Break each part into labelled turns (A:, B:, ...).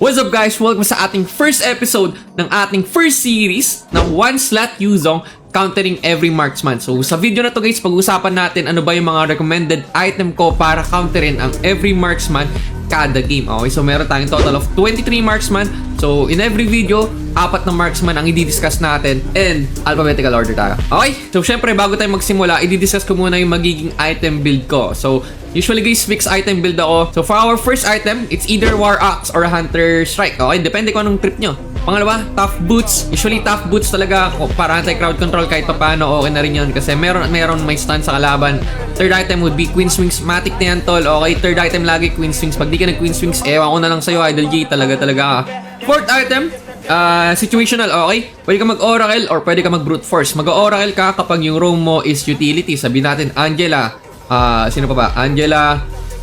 A: What's up guys? Welcome sa ating first episode ng ating first series ng One Slot Yuzong countering every marksman. So sa video na to guys, pag-usapan natin ano ba yung mga recommended item ko para counterin ang every marksman kada game. Okay, so meron tayong total of 23 marksman. So in every video, 4 na marksman ang i-discuss natin and alphabetical order tayo. Okay, so syempre bago tayo magsimula, i-discuss ko muna yung magiging item build ko. So usually guys, fixed item build ako. So for our first item, it's either War Axe or Hunter Strike. Okay, depende kung anong trip nyo. Pangalawa, Tough Boots. Usually Tough Boots talaga para anti-crowd control kahit paano okay na rin yun kasi meron may stun sa kalaban. Third item would be Queen Swings. Matic na yan tol. Okay, third item lagi Queen Swings. Pag di ka nag-Queen Swings, ewan ko na lang sa'yo, Idol G. Talaga ka. Fourth item, situational, okay? Pwede ka mag-Oracle or pwede ka mag-Brute Force. Mag-Oracle ka kapag yung roam mo is utility. Sabihin natin, Angela. Sino pa ba?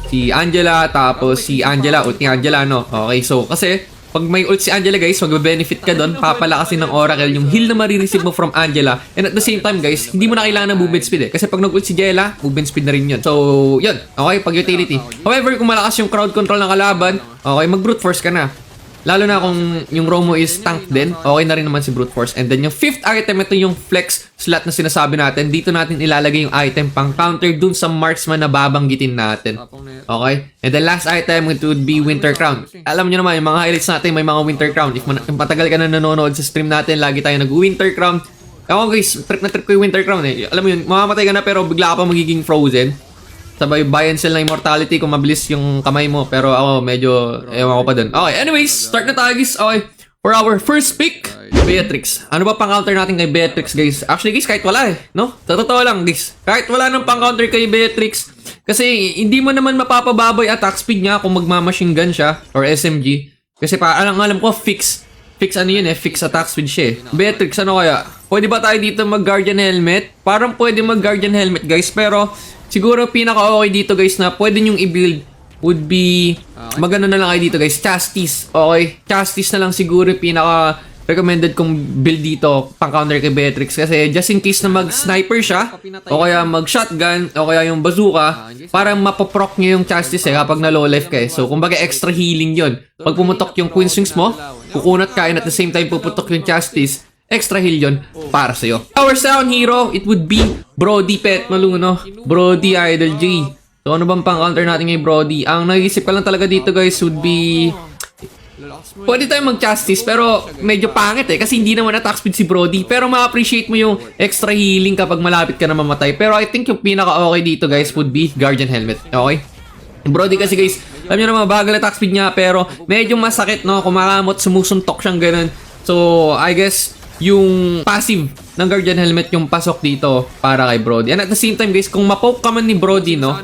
A: Si Angela, tapos si Angela, ult ni Angela, no? Okay, so kasi pag may ult si Angela guys, magbe-benefit ka doon, papalakasin ng Oracle yung heal na marireceive mo from Angela. And at the same time guys, hindi mo na kailangan ng movement speed eh. Kasi pag nag-ult si Jella, movement speed na rin yun. So, yun. Okay, pag utility. However, kung malakas yung crowd control ng kalaban, okay, mag-brute force ka na. Lalo na kung yung Romo is tank din, okay na rin naman si Brute Force. And then yung fifth item, ito yung flex slot na sinasabi natin. Dito natin ilalagay yung item pang counter dun sa marksman na babanggitin natin. Okay? And the last item, it would be Winter Crown. Alam nyo naman, yung mga highlights natin, may mga Winter Crown. If matagal ka na nanonood sa stream natin, lagi tayo nag-Winter Crown. Ako guys, trip na trip ko yung Winter Crown eh. Alam mo yun, mamamatay ka na pero bigla ka pa magiging frozen. Sabay buy and sell na immortality kung mabilis yung kamay mo. Pero ako medyo ewan ko pa dun. Okay, anyways, start na tayo guys. Okay, for our first pick, Beatrix. Ano ba pang counter natin kay Beatrix guys? Actually guys, kahit wala eh, no? Sa totoo lang guys, kahit wala nang pang counter kay Beatrix, kasi hindi mo naman mapapababoy attack speed niya kung magmamachine gun siya or SMG. Kasi alam ko fix ano yun eh, fix attack speed siya eh. Beatrix, ano kaya? Pwede ba tayo dito mag Guardian Helmet? Parang pwede mag Guardian Helmet guys, pero siguro pinaka-okay dito guys na pwede nyong i-build would be magano na lang kayo dito guys, Chastis. Okay, Chastis na lang siguro pinaka-recommended kong build dito pang counter kay Beatrix kasi just in case na mag-sniper siya o kaya mag-shotgun o kaya yung bazooka, parang mapoproc nyo yung Chastis eh kapag na low life kayo. So kumbaga extra healing yon. Pag pumutok yung Queen Swings mo, kukunat ka and at the same time puputok yung Chastis, extra heal yun para sa'yo. Our sound hero, it would be Brody Pet Maluno. Brody Idol G. So ano bang pang-counter natin ngayon Brody? Ang nag-iisip ka lang talaga dito guys would be pwede tayo mag-Justice pero medyo pangit eh kasi hindi naman attack speed si Brody. Pero ma-appreciate mo yung extra healing kapag malapit ka na mamatay. Pero I think yung pinaka-okay dito guys would be Guardian Helmet. Okay? Brody kasi guys, alam nyo naman bagal attack speed niya pero medyo masakit no? Kumakamot, sumusuntok siyang ganun. So I guess yung passive ng Guardian Helmet yung pasok dito para kay Brody. And at the same time guys, kung mapoke ka man ni Brody, no?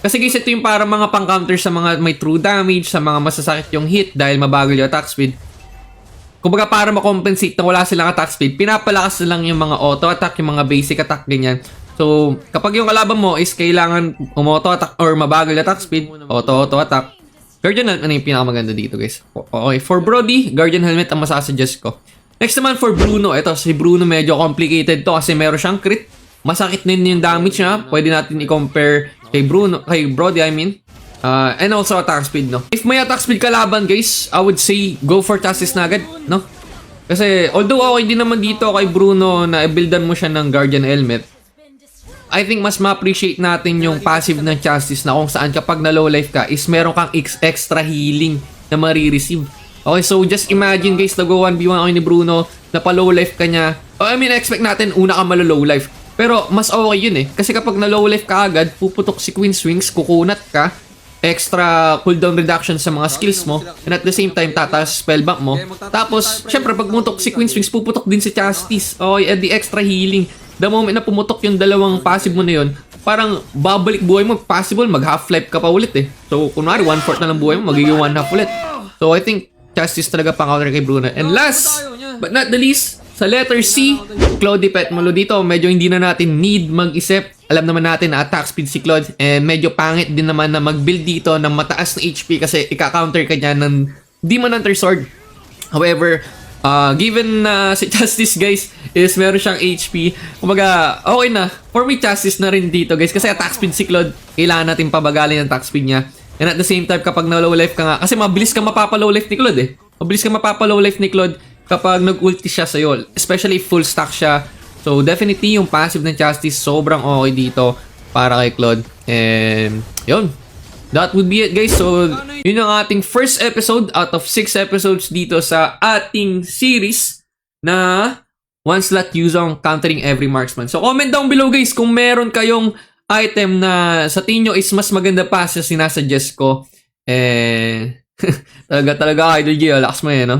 A: Kasi guys, ito yung para mga pang-counter sa mga may true damage, sa mga masasakit yung hit dahil mabagal yung attack speed. Kumbaga para makompensate na wala silang attack speed, pinapalakas na lang yung mga auto-attack, yung mga basic attack, ganyan. So, kapag yung kalaban mo is kailangan auto-attack or mabagal attack speed, auto-attack, Guardian ano yung pinakamaganda dito guys. Okay, for Brody, Guardian Helmet ang masasuggest ko. Next naman for Bruno, ito si Bruno medyo complicated to kasi meron siyang crit. Masakit din yung damage niya. Pwede natin i-compare kay Brody I mean. And also attack speed, no? If may attack speed kalaban guys, I would say go for Chassis na agad, no? Kasi although okay din naman dito kay Bruno na i-buildan mo siya ng Guardian Helmet, I think mas ma-appreciate natin yung passive ng Chassis na kung saan kapag na low life ka is meron kang extra healing na marireceive. Okay, so just imagine guys, nag-1v1 ako ni Bruno, na pa-low life ka niya. I mean, expect natin una ka malo-low life. Pero mas okay yun eh. Kasi kapag na-low life ka agad, puputok si Queen Swings, kukunat ka, extra cooldown reduction sa mga skills mo, and at the same time, tataas spell bump mo. Tapos, syempre, pag pumutok si Queen Swings, puputok din si Chastis. Okay, and the extra healing. The moment na pumutok yung dalawang passive mo na yun, parang babalik buhay mo, possible, mag-half-life ka pa ulit eh. So, kunwari, 1/4 na lang buhay mo, magiging 1/2 ulit. So, I think, Justice talaga pang counter kay Bruno. And last, but not the least, sa letter C, Claude Pet Malo dito, medyo hindi na natin need mag-isip. Alam naman natin na attack speed si Claude. And medyo pangit din naman na mag-build dito ng mataas na HP kasi ika-counter ka niya ng Demon Hunter Sword. However, given na si Justice guys is meron siyang HP, kumbaga okay na. For me, Justice na rin dito guys kasi attack speed si Claude, kailangan natin pabagalin ang attack speed niya. And at the same time, kapag na-low life ka nga, kasi mabilis ka mapapa-low life ni Claude eh. Mabilis ka mapapa-low life ni Claude kapag nag-ulti siya sa'yo. Especially if full stack siya. So, definitely yung passive ng Justice sobrang okay dito para kay Claude. And, yun. That would be it, guys. So, yun ang ating first episode out of 6 episodes dito sa ating series na one slot Yuzong countering every marksman. So, comment down below, guys, kung meron kayong item na sa tingin nyo is mas maganda pa sa sinasuggest ko. Talaga, Idol G, lakas mo yan, no?